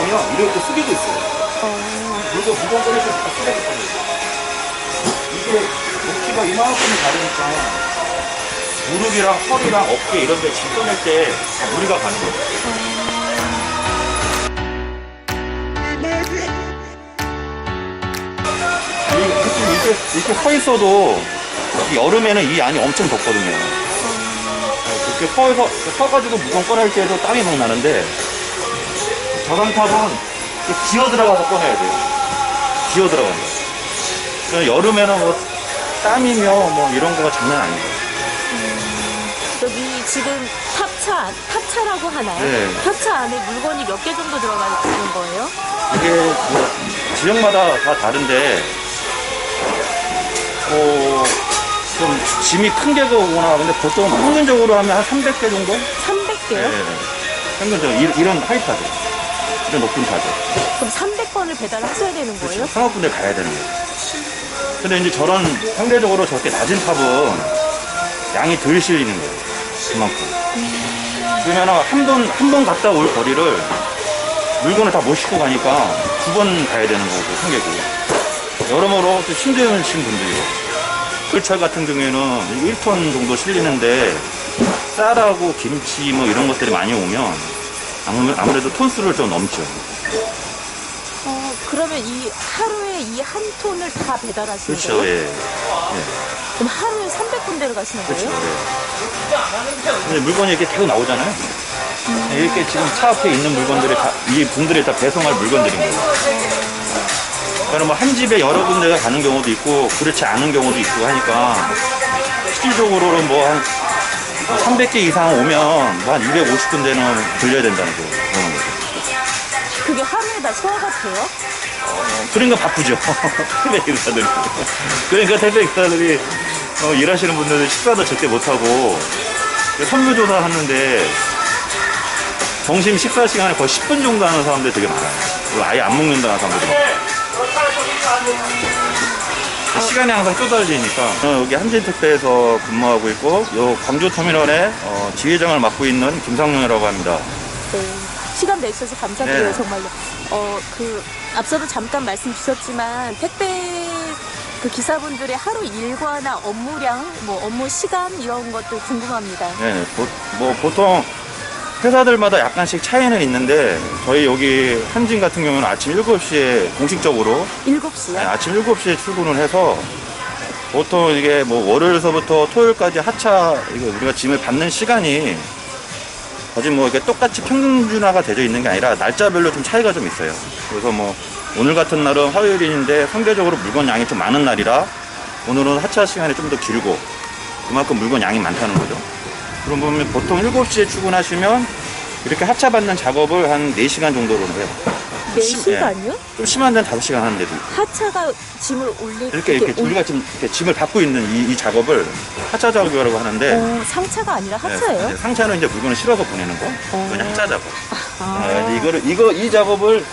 보면 이렇게 숙이고 있어요. 그리고 무거운 거를 다 숙여서 꺼내요. 이게 높이가 이만큼 다르니까 무릎이랑 허리랑 어깨 이런 데 짐 꺼낼 때 다 무리가 가는 거예요. 이렇게 서 있어도 여름에는 이 안이 엄청 덥거든요. 이렇게 서가지고 무거운 꺼낼 때도 땀이 막 나는데 저강탑은 기어 들어가서 꺼내야 돼요. 기어 들어가요. 여름에는 뭐 땀이며 뭐 이런 거가 장난 아니에요. 여기 지금 탑차라고 하나요? 네. 탑차 안에 물건이 몇 개 정도 들어가 있는 거예요? 이게 뭐 지역마다 다 다른데 좀 짐이 큰 게 오거나 근데 보통 평균적으로 하면 한 300개 정도? 300개요? 네. 평균적으로 이런 하이타들, 이런 높은 타들. 그럼 300번을 배달하셔야 되는 거예요? 상업 군데 가야 되는 거예요. 근데 이제 저런 상대적으로 저렇게 낮은 탑은 양이 덜 실리는 거예요. 그만큼. 그러면 한 번 갔다 올 거리를 물건을 다 못 싣고 가니까 2번 가야 되는 거고, 승객이. 여러모로 또 힘드신 분들이에요. 철 같은 경우에는 1톤 정도 실리는데 쌀하고 김치 뭐 이런 것들이 많이 오면 아무래도 톤수를 좀 넘죠. 그러면 이 하루에 이 한 톤을 다 배달하시는 그렇죠. 거예요? 예. 그럼 하루에 300군데를 가시는 그렇죠. 거예요? 예. 근데 물건이 이렇게 계속 나오잖아요. 이렇게 지금 차 앞에 있는 물건들이 이 분들이 다 배송할 물건들인 거예요. 그러니까 뭐 한 집에 여러 군데가 가는 경우도 있고 그렇지 않은 경우도 있고 하니까 실질적으로는 뭐 한 300개 이상 오면 뭐 한 250군데는 돌려야 된다는 거예요. 그게 하루에 다 소화가 돼요? 그러니까 바쁘죠. 택배 기사들이. 그러니까 택배 기사들이 일하시는 분들은 식사도 절대 못하고 선물조사 하는데 점심 식사 시간에 거의 10분 정도 하는 사람들이 되게 많아요. 아예 안 먹는다는 사람들이 많아요. 시간이 항상 쪼달리니까 여기 한진택배에서 근무하고 있고 요 광주터미널에 지회장을 맡고 있는 김상용이라고 합니다. 네. 시간 내주셔서 감사드려요. 네. 정말로. 앞서도 잠깐 말씀 주셨지만 택배 그 기사분들의 하루 일과나 업무량, 뭐 업무 시간 이런 것들 궁금합니다. 네, 보통 회사들마다 약간씩 차이는 있는데 저희 여기 한진 같은 경우는 아침 7시에 공식적으로 7시요? 네, 아침 7시에 출근을 해서 보통 이게 뭐 월요일서부터 토요일까지 하차 이거 우리가 짐을 받는 시간이 거의 뭐 이렇게 똑같이 평균준화가 되어 있는 게 아니라 날짜별로 좀 차이가 좀 있어요. 그래서 뭐 오늘 같은 날은 화요일인데 상대적으로 물건 양이 좀 많은 날이라 오늘은 하차 시간이 좀 더 길고 그만큼 물건 양이 많다는 거죠. 그럼 보면 보통 7시에 출근하시면 이렇게 하차 받는 작업을 한 4시간 정도로 해요. 4시간요? 좀 심한 데는 5시간 하는 데도 있고. 하차가 짐을 올릴 이렇게 우리가 지금 이렇게 짐을 받고 있는 이 작업을 하차 작업이라고 하는데 상차가 아니라 하차예요? 네, 상차는 이제 물건을 실어서 보내는 거. 그냥 하차 작업. 아. 이 작업을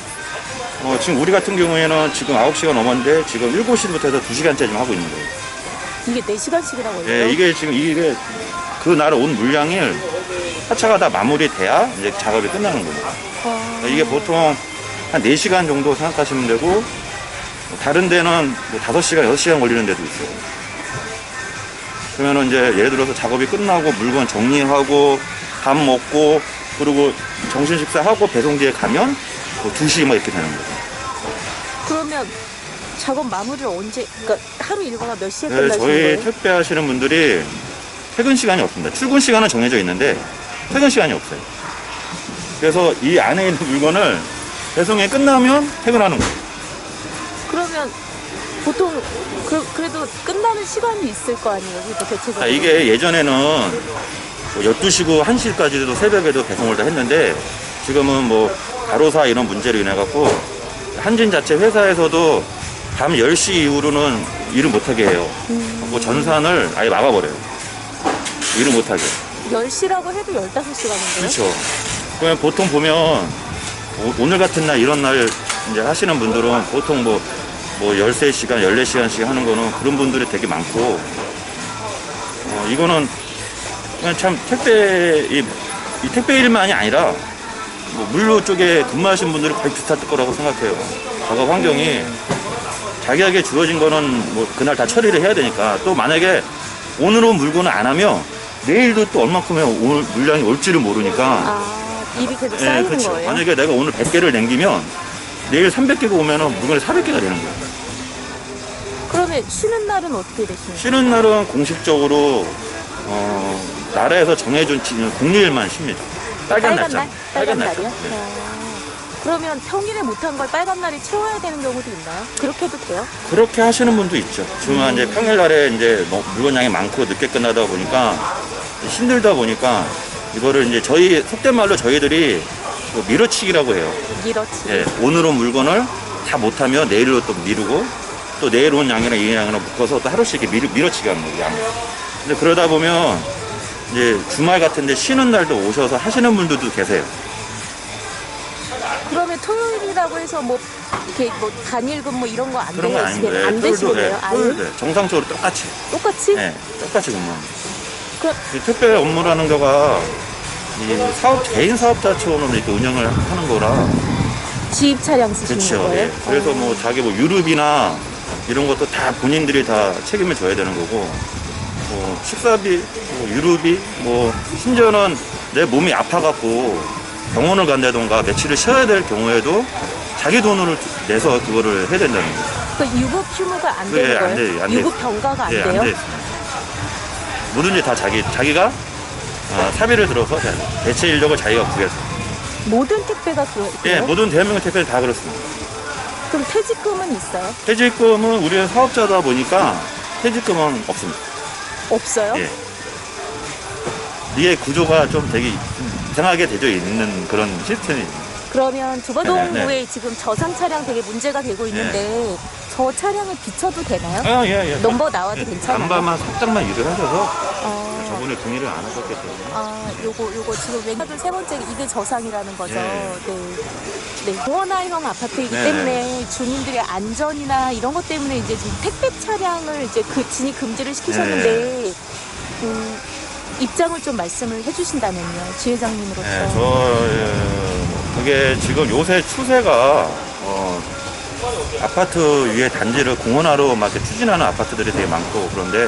지금 우리 같은 경우에는 지금 9시가 넘었는데 지금 7시부터 해서 2시간째 지금 하고 있는 거예요. 이게 4시간씩이나 걸려요? 네, 이게 그 날 온 물량이 하차가 다 마무리돼야 이제 작업이 끝나는 거예요. 이게 보통 한 4시간 정도 생각하시면 되고 다른 데는 뭐 5시간, 6시간 걸리는 데도 있어요. 그러면은 이제 예를 들어서 작업이 끝나고 물건 정리하고 밥 먹고 그리고 점심 식사하고 배송지에 가면 뭐 2시 막 이렇게 되는 거예요. 그러면 작업 마무리를 언제, 그러니까 하루 일과가 몇 시에 네, 끝나시는 저희 거예요? 택배 하시는 분들이 퇴근 시간이 없습니다. 출근 시간은 정해져 있는데 퇴근 시간이 없어요. 그래서 이 안에 있는 물건을 배송이 끝나면 퇴근하는 거예요. 그러면 보통 그래도 끝나는 시간이 있을 거 아니에요? 그러니까 대체적으로. 이게 예전에는 뭐 12시고 1시까지도 새벽에도 배송을 다 했는데 지금은 뭐 가로사 이런 문제로 인해 갖고 한진 자체 회사에서도 밤 10시 이후로는 일을 못하게 해요. 그 전산을 아예 막아버려요. 일을 못하게. 10시라고 해도 15시간인데요? 그렇죠. 그러면 보통 보면 오늘 같은 날 이런 날 이제 하시는 분들은 보통 뭐 13시간, 14시간씩 하는 거는 그런 분들이 되게 많고 이거는 그냥 참 이 택배 일만이 아니라 뭐 물류 쪽에 근무하신 분들이 거의 비슷할 거라고 생각해요. 작업 환경이 자기에게 주어진 거는 뭐 그날 다 처리를 해야 되니까 또 만약에 오늘은 물건을 안 하면 내일도 또 얼마큼의 오늘 물량이 올지를 모르니까 아, 일이 계속 쌓이는 그렇죠. 거예요? 만약에 내가 오늘 100개를 남기면 내일 300개가 오면은 물건이 400개가 되는 거예요. 그러면 쉬는 날은 어떻게 되시나요? 쉬는 날은 공식적으로 나라에서 정해준 공휴일만 쉽니다. 빨간 날짜. 빨간 날짜. 날이요? 네. 그러면 평일에 못한 걸 빨간 날에 채워야 되는 경우도 있나요? 그렇게 해도 돼요? 그렇게 하시는 분도 있죠. 지금 이제 평일날에 이제 물건량이 많고 늦게 끝나다 보니까 힘들다 보니까 이거를 이제 저희 속된 말로 저희들이 그 밀어치기라고 해요. 밀어치기. 예, 오늘은 물건을 다 못하면 내일로 또 미루고 또 내일 온 양이랑 이 양이랑 묶어서 또 하루씩 이렇게 밀어치기 하는 거예요. 양. 근데 그러다 보면 이제 주말 같은데 쉬는 날도 오셔서 하시는 분들도 계세요. 그러면 토요일이라고 해서 뭐 이렇게 뭐 단일 근무 이런 거 안 그런 건 아닌데 안 되시겠네요. 아예? 토요일도 정상적으로 똑같이 똑같이? 네, 똑같이 근무합니다. 그럼 이 특별 업무라는 거가 이 개인 사업자 차원으로 이렇게 운영을 하는 거라 지입 차량 쓰시는 그렇죠. 거예요? 예. 그래서 뭐 자기 뭐 유류비나 이런 것도 다 본인들이 다 책임을 져야 되는 거고 뭐 식사비, 뭐 유류비, 뭐 심지어는 내 몸이 아파갖고 병원을 간다던가 며칠을 쉬어야 될 경우에도 자기 돈을 내서 그거를 해야 된다는 거예요. 그 유급 휴무가 안 예, 되는 안 거예요? 돼요. 안 유급 돼요. 병가가 안 예, 돼요? 안 돼. 뭐든지 다 자기가 사비를 들어서 대체 인력을 자기가 구해서. 모든 택배가 그래요? 예, 모든 대한민국 택배는 다 그렇습니다. 그럼 퇴직금은 있어요? 퇴직금은 우리는 사업자다 보니까 퇴직금은 없습니다. 없어요? 예. 이게 구조가 좀 되게 이상하게 되어 있는 그런 시스템입니다. 그러면 두바동구에 네. 지금 저상 차량 되게 문제가 되고 있는데 저 차량을 비춰도 되나요? 예. 넘버 나와도 괜찮아요? 간바만 살짝만 유지하셔서 어, 저분이 동의를 안 하셨기 때문에. 요거 지금 왼쪽 세 번째 이게 저상이라는 거죠. 네. 네. 공원화형 아파트이기 네. 때문에 주민들의 안전이나 이런 것 때문에 이제 지금 택배 차량을 이제 진입 금지를 시키셨는데 입장을 좀 말씀을 해주신다면요, 지회장님으로서. 네, 그게 지금 요새 추세가 아파트 위에 단지를 공원화로 막 이렇게 추진하는 아파트들이 되게 많고 그런데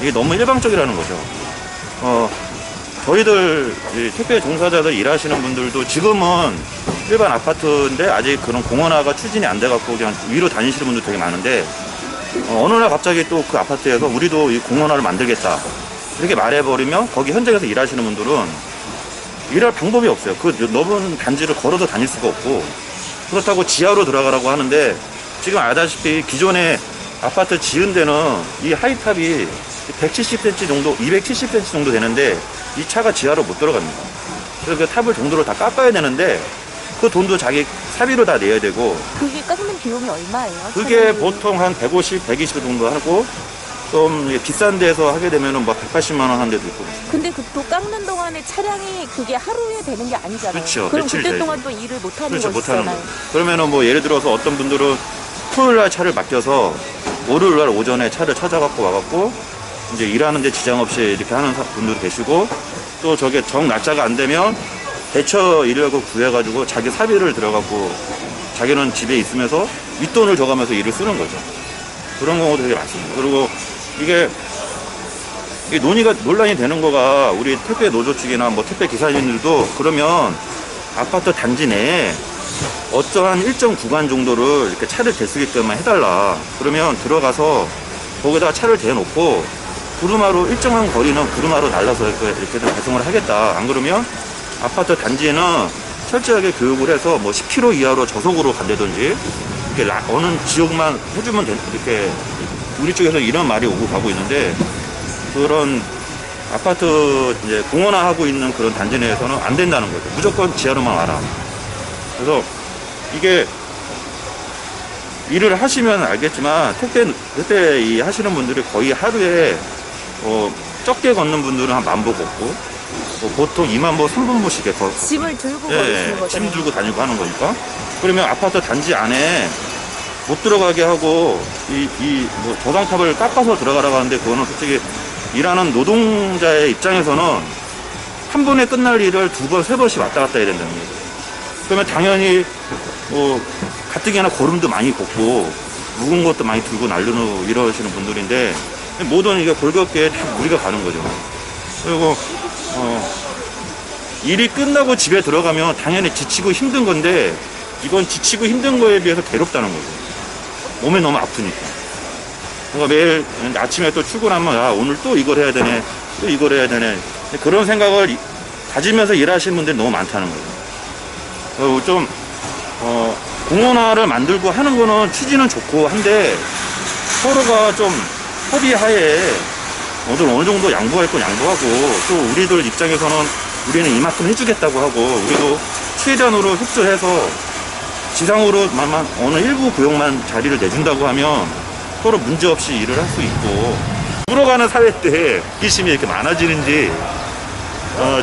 이게 너무 일방적이라는 거죠. 저희들 이 택배 종사자들 일하시는 분들도 지금은 일반 아파트인데 아직 그런 공원화가 추진이 안 돼갖고 그냥 위로 다니시는 분들 되게 많은데 어느 날 갑자기 또 그 아파트에서 우리도 이 공원화를 만들겠다 이렇게 말해버리면 거기 현장에서 일하시는 분들은 일할 방법이 없어요. 그 넓은 단지를 걸어서 다닐 수가 없고 그렇다고 지하로 들어가라고 하는데 지금 알다시피 기존에 아파트 지은 데는 이 하이탑이 170cm 정도, 270cm 정도 되는데 이 차가 지하로 못 들어갑니다. 그래서 그 탑을 정도로 다 깎아야 되는데 그 돈도 자기 사비로 다 내야 되고 그게 깎는 비용이 얼마예요? 그게 차량이? 보통 한 150, 120 정도 하고 좀 비싼 데서 하게 되면은 뭐 180만 원 한 데도 있고. 근데 그 또 깎는 동안에 차량이 그게 하루에 되는 게 아니잖아요. 그렇죠. 그럼 며칠 그때 돼야죠. 동안 또 일을 못 하는 그렇죠. 못하는 거. 거잖아요. 그러면은 뭐 예를 들어서 어떤 분들은 토요일 날 차를 맡겨서 월요일 날 오전에 차를 찾아갖고 와갖고 이제 일하는데 지장 없이 이렇게 하는 분들도 계시고 또 저게 정 날짜가 안 되면 대처 인력을 구해가지고 자기 사비를 들어갖고 자기는 집에 있으면서 윗돈을 줘가면서 일을 쓰는 거죠. 그런 경우도 되게 많습니다. 그리고 이게 논란이 되는 거가 우리 택배 노조 측이나 뭐 택배 기사님들도 그러면 아파트 단지 내에 어떠한 일정 구간 정도를 이렇게 차를 댈 수 있게만 해달라. 그러면 들어가서 거기다가 차를 대놓고 구루마로 일정한 거리는 구루마로 날라서 이렇게 배송을 하겠다. 안 그러면 아파트 단지에는 철저하게 교육을 해서 뭐 10km 이하로 저속으로 간다든지 이렇게 어느 지역만 해주면 이렇게 우리 쪽에서 이런 말이 오고 가고 있는데 그런 아파트 이제 공원화하고 있는 그런 단지 내에서는 안 된다는 거죠. 무조건 지하로만 와라. 그래서 이게 일을 하시면 알겠지만 택배 이 하시는 분들이 거의 하루에 적게 걷는 분들은 한 10,000보 걷고 보통 20,000보, 3,000보씩 짐을 들고 걸으시는 거잖아요. 짐 들고 다니고 하는 거니까. 그러면 아파트 단지 안에 못 들어가게 하고 뭐 저상탑을 깎아서 들어가라고 하는데 그거는 솔직히 일하는 노동자의 입장에서는 한 번에 끝날 일을 2번, 3번씩 왔다 갔다 해야 된다는 거예요. 그러면 당연히 뭐 가뜩이나 거름도 많이 걷고 묵은 것도 많이 들고 날르고 이러시는 분들인데 모든 이게 골격계에 다 무리가 가는 거죠. 그리고 일이 끝나고 집에 들어가면 당연히 지치고 힘든 건데 이건 지치고 힘든 거에 비해서 괴롭다는 거죠. 몸이 너무 아프니까. 그러니까 매일 아침에 또 출근하면 야 오늘 또 이걸 해야 되네, 또 이걸 해야 되네, 그런 생각을 가지면서 일하시는 분들이 너무 많다는 거죠. 좀 공원화를 만들고 하는 거는 취지는 좋고 한데 서로가 좀 협의하에 어느 정도 양보할 건 양보하고, 또 우리들 입장에서는 우리는 이만큼 해주겠다고 하고 우리도 최대한으로 협조해서 지상으로만 어느 일부 구역만 자리를 내준다고 하면 서로 문제없이 일을 할 수 있고, 물어가는 사회 때 호기심이 이렇게 많아지는지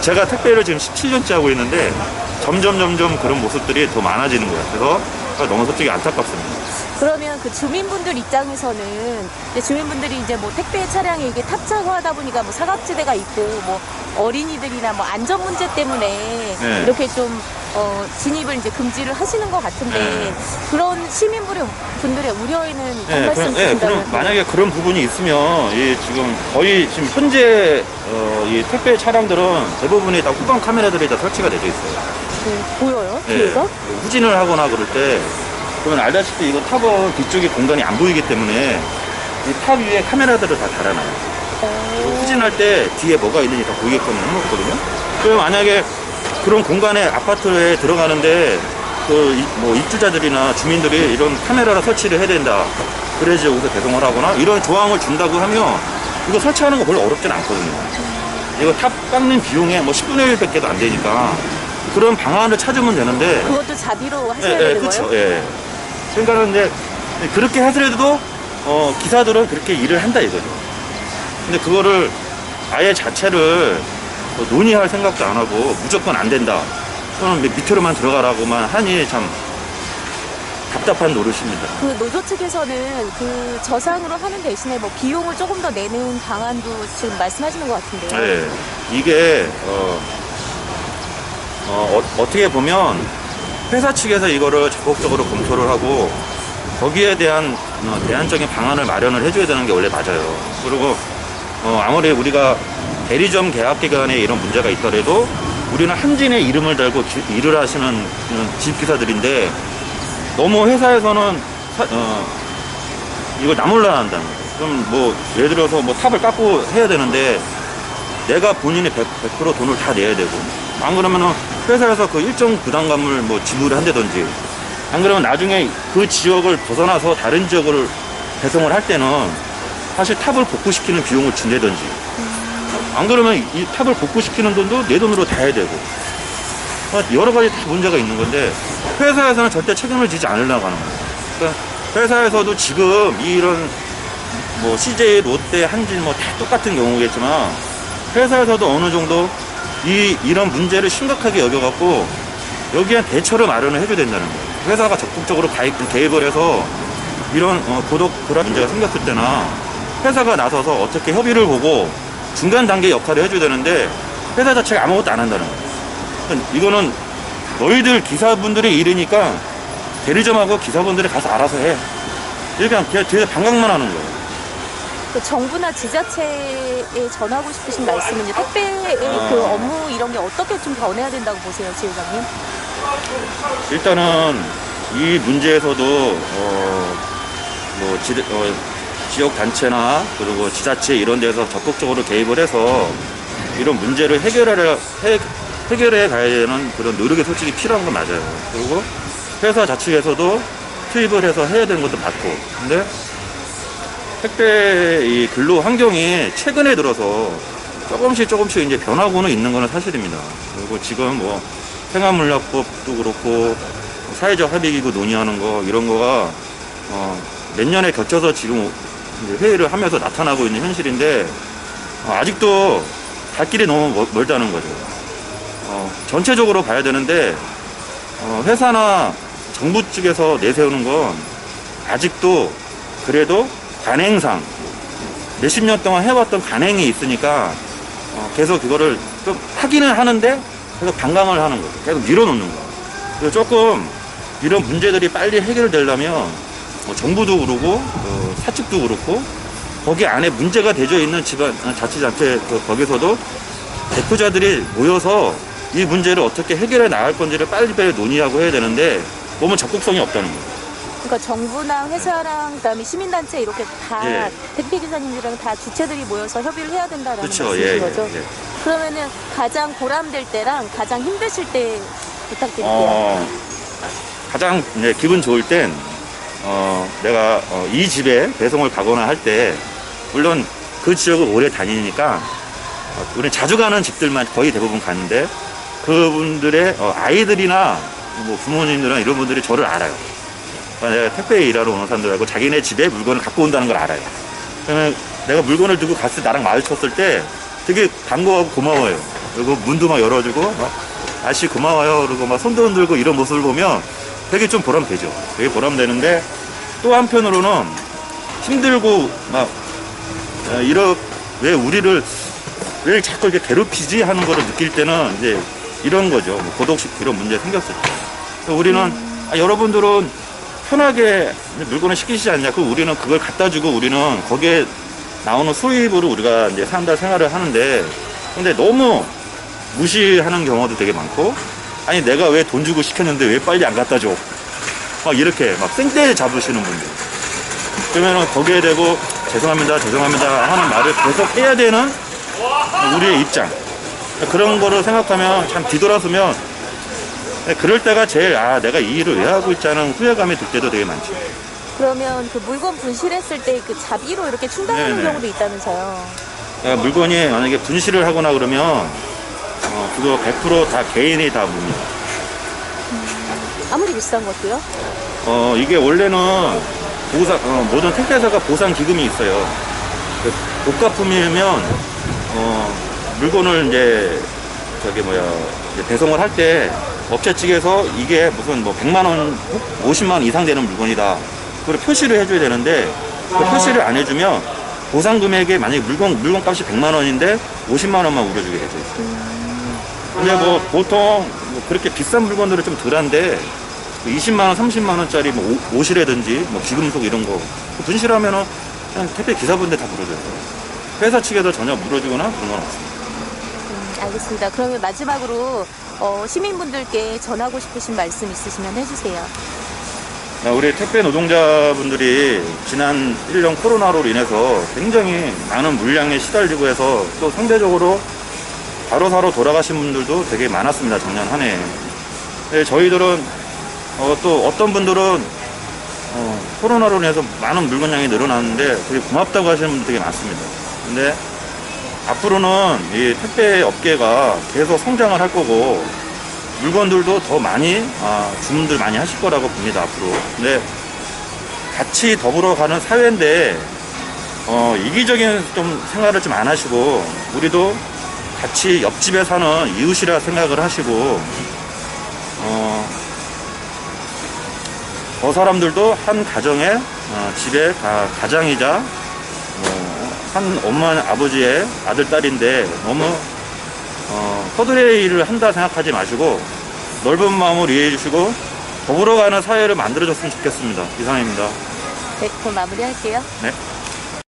제가 택배를 지금 17년째 하고 있는데 점점 그런 모습들이 더 많아지는 것 같아서 너무 솔직히 안타깝습니다. 그러면 그 주민분들 입장에서는 이제 주민분들이 이제 뭐 택배 차량에 이게 탑재하다 보니까 뭐 사각지대가 있고 뭐 어린이들이나 뭐 안전 문제 때문에 네. 이렇게 좀 진입을 이제 금지를 하시는 것 같은데 네. 그런 시민분들의 우려에는 네, 말씀 그럼 주신다면 만약에 그런 부분이 있으면 지금 거의 지금 현재 이 택배 차량들은 대부분이 다 후방 카메라들이 다 설치가 되어 있어요. 보여요? 네, 뒤에서? 후진을 하거나 그럴 때 그러면 알다시피 이거 탑은 뒤쪽에 공간이 안 보이기 때문에 이 탑 위에 카메라들을 다 달아놔요. 후진할 때 뒤에 뭐가 있는지 다 보이게끔 해놓거든요. 그럼 만약에 그런 공간에 아파트에 들어가는데 뭐 입주자들이나 주민들이 이런 카메라를 설치를 해야 된다, 그래야지 여기서 배송을 하거나 이런 조항을 준다고 하면 이거 설치하는 거 별로 어렵진 않거든요. 이거 탑 깎는 비용에 뭐 10분의 1밖에 안 되니까 그런 방안을 찾으면 되는데. 그것도 자비로 하셔야 되는 그렇죠. 거예요? 예. 그러니까 이제 그렇게 하더라도 기사들은 그렇게 일을 한다 이거죠. 근데 그거를 아예 자체를 논의할 생각도 안 하고 무조건 안 된다, 또는 밑으로만 들어가라고만 하니 참 답답한 노릇입니다. 그 노조 측에서는 그 저상으로 하는 대신에 뭐 비용을 조금 더 내는 방안도 지금 말씀하시는 것 같은데요. 네. 이게 어떻게 보면 회사 측에서 이거를 적극적으로 검토를 하고 거기에 대한 대안적인 방안을 마련을 해줘야 되는 게 원래 맞아요. 그리고 아무리 우리가 대리점 계약 기간에 이런 문제가 있더라도 우리는 한진의 이름을 달고 일을 하시는 지입기사들인데 너무 회사에서는 이걸 나몰라 한다는 거예요. 그럼 뭐 예를 들어서 뭐 탑을 깎고 해야 되는데 내가 본인이 100% 돈을 다 내야 되고, 안 그러면은 회사에서 그 일정 부담감을 뭐 지불을 한다든지, 안 그러면 나중에 그 지역을 벗어나서 다른 지역을 배송을 할 때는 사실 탑을 복구시키는 비용을 준다든지, 안 그러면 이 탑을 복구시키는 돈도 내 돈으로 다 해야 되고, 여러 가지 다 문제가 있는 건데 회사에서는 절대 책임을 지지 않으려고 하는 거예요. 그러니까 회사에서도 지금 이런 뭐 CJ, 롯데, 한진 뭐 다 똑같은 경우겠지만 회사에서도 어느 정도 이런 문제를 심각하게 여겨갖고 여기에 대처를 마련을 해줘야 된다는 거예요. 회사가 적극적으로 개입을 해서 이런 고독 불안 문제가 생겼을 때나 회사가 나서서 어떻게 협의를 보고 중간 단계 역할을 해줘야 되는데 회사 자체가 아무것도 안 한다는 거예요. 그러니까 이거는 너희들 기사분들이 일이니까 대리점하고 기사분들이 가서 알아서 해, 이렇게 그냥 뒤에서 반각만 하는 거예요. 그 정부나 지자체에 전하고 싶으신 말씀은 이제 택배의 그 업무 이런 게 어떻게 좀 변해야 된다고 보세요, 지회장님? 일단은 이 문제에서도 지역 단체나 그리고 지자체 이런 데서 적극적으로 개입을 해서 이런 문제를 해결해 가야 되는 그런 노력이 솔직히 필요한 건 맞아요. 그리고 회사 자체에서도 투입을 해서 해야 되는 것도 맞고, 근데 택배 이 근로 환경이 최근에 들어서 조금씩 이제 변하고는 있는 거는 사실입니다. 그리고 지금 뭐 생활물약법도 그렇고 사회적 합의기구 논의하는 거 이런 거가 몇 년에 겹쳐서 지금 회의를 하면서 나타나고 있는 현실인데 아직도 갈 길이 너무 멀다는 거죠. 전체적으로 봐야 되는데 회사나 정부 측에서 내세우는 건 아직도 그래도 관행상 몇십 년 동안 해왔던 관행이 있으니까 계속 그거를 좀 하기는 하는데 계속 반감을 하는 거죠. 계속 밀어놓는 거예요. 그래서 조금 이런 문제들이 빨리 해결되려면 뭐 정부도 그렇고 사측도 그렇고 거기 안에 문제가 되어 있는 지방 자치단체 거기서도 대표자들이 모여서 이 문제를 어떻게 해결해 나갈 건지를 빨리빨리 논의하고 해야 되는데 너무 적극성이 없다는 거예요. 그러니까 정부랑 회사랑 그다음에 시민단체 이렇게 다 예. 택배기사님들이랑 다 주체들이 모여서 협의를 해야 된다는 그렇죠. 말씀이신 예, 거죠? 예. 그러면은 가장 보람될 때랑 가장 힘드실 때 부탁드릴게요. 가장 이제 기분 좋을 땐 내가 이 집에 배송을 가거나 할 때 물론 그 지역을 오래 다니니까 우리는 자주 가는 집들만 거의 대부분 가는데 그분들의 아이들이나 뭐 부모님들이나 이런 분들이 저를 알아요. 그러니까 내가 택배에 일하러 오는 사람들하고 자기네 집에 물건을 갖고 온다는 걸 알아요. 그러면 내가 물건을 두고 갔을 때 나랑 마주쳤을 때 되게 반가워하고 고마워요. 그리고 문도 막 열어주고 막 아저씨 고마워요. 그리고 막 손도 흔들고 이런 모습을 보면 되게 좀 보람되죠. 되게 보람되는데 또 한편으로는 힘들고 막 왜 우리를 왜 자꾸 이렇게 괴롭히지 하는 거를 느낄 때는 이제 이런 거죠. 뭐 고독식 이런 문제 생겼을 때. 그래서 우리는 여러분들은 편하게 물건을 시키시지 않냐. 그럼 우리는 그걸 갖다 주고 우리는 거기에 나오는 수입으로 우리가 이제 생활을 하는데 근데 너무 무시하는 경우도 되게 많고 아니 내가 왜 돈 주고 시켰는데 왜 빨리 안 갖다 줘. 막 이렇게 막 생떼 잡으시는 분들. 그러면은 거기에 대고 죄송합니다 하는 말을 계속 해야 되는 우리의 입장. 그런 거를 생각하면 참 뒤돌아서면 그럴 때가 제일 내가 이 일을 왜 하고 있자는 후회감이 들 때도 되게 많죠. 그러면 그 물건 분실했을 때 그 자비로 이렇게 충당하는 네네. 경우도 있다면서요. 그러니까 물건이 만약에 분실을 하거나 그러면 그거 100% 다 개인이 다 묻니다. 아무리 비싼 것도요? 이게 원래는 모든 택배사가 보상 기금이 있어요. 고가품이면 물건을 이제 이제 배송을 할 때 업체 측에서 이게 무슨 뭐 100만 원, 50만 원 이상 되는 물건이다. 그걸 표시를 해줘야 되는데 그 표시를 안 해주면 보상 금액에 만약에 물건 값이 100만 원인데 50만 원만 우려주게 되죠. 근데 뭐 보통 뭐 그렇게 비싼 물건들은 좀 덜한데 20만 원, 30만 원짜리 뭐 옷이라든지 뭐 귀금속 이런 거 분실하면은 그냥 택배 기사분들 다 물어줘요. 회사 측에서 전혀 물어주거나 그런 건 없습니다. 알겠습니다. 그러면 마지막으로 시민분들께 전하고 싶으신 말씀 있으시면 해주세요. 우리 택배 노동자분들이 지난 1년 코로나로 인해서 굉장히 많은 물량에 시달리고 해서 또 상대적으로 바로바로 돌아가신 분들도 되게 많았습니다. 작년 한 해. 네, 저희들은 또 어떤 분들은 코로나로 인해서 많은 물건량이 늘어났는데 되게 고맙다고 하시는 분들 되게 많습니다. 근데 앞으로는 이 택배 업계가 계속 성장을 할 거고 물건들도 더 많이 주문들 많이 하실 거라고 봅니다. 앞으로. 근데 같이 더불어 가는 사회인데 이기적인 좀 생활을 좀 안 하시고 우리도 같이 옆집에 사는 이웃이라 생각을 하시고 저 사람들도 한 가정의 집의 가장이자 한 엄마 아버지의 아들 딸인데 너무 허드레 일을 한다 생각하지 마시고 넓은 마음으로 이해해 주시고 더불어가는 사회를 만들어줬으면 좋겠습니다. 이상입니다. 네, 그럼 마무리할게요. 네.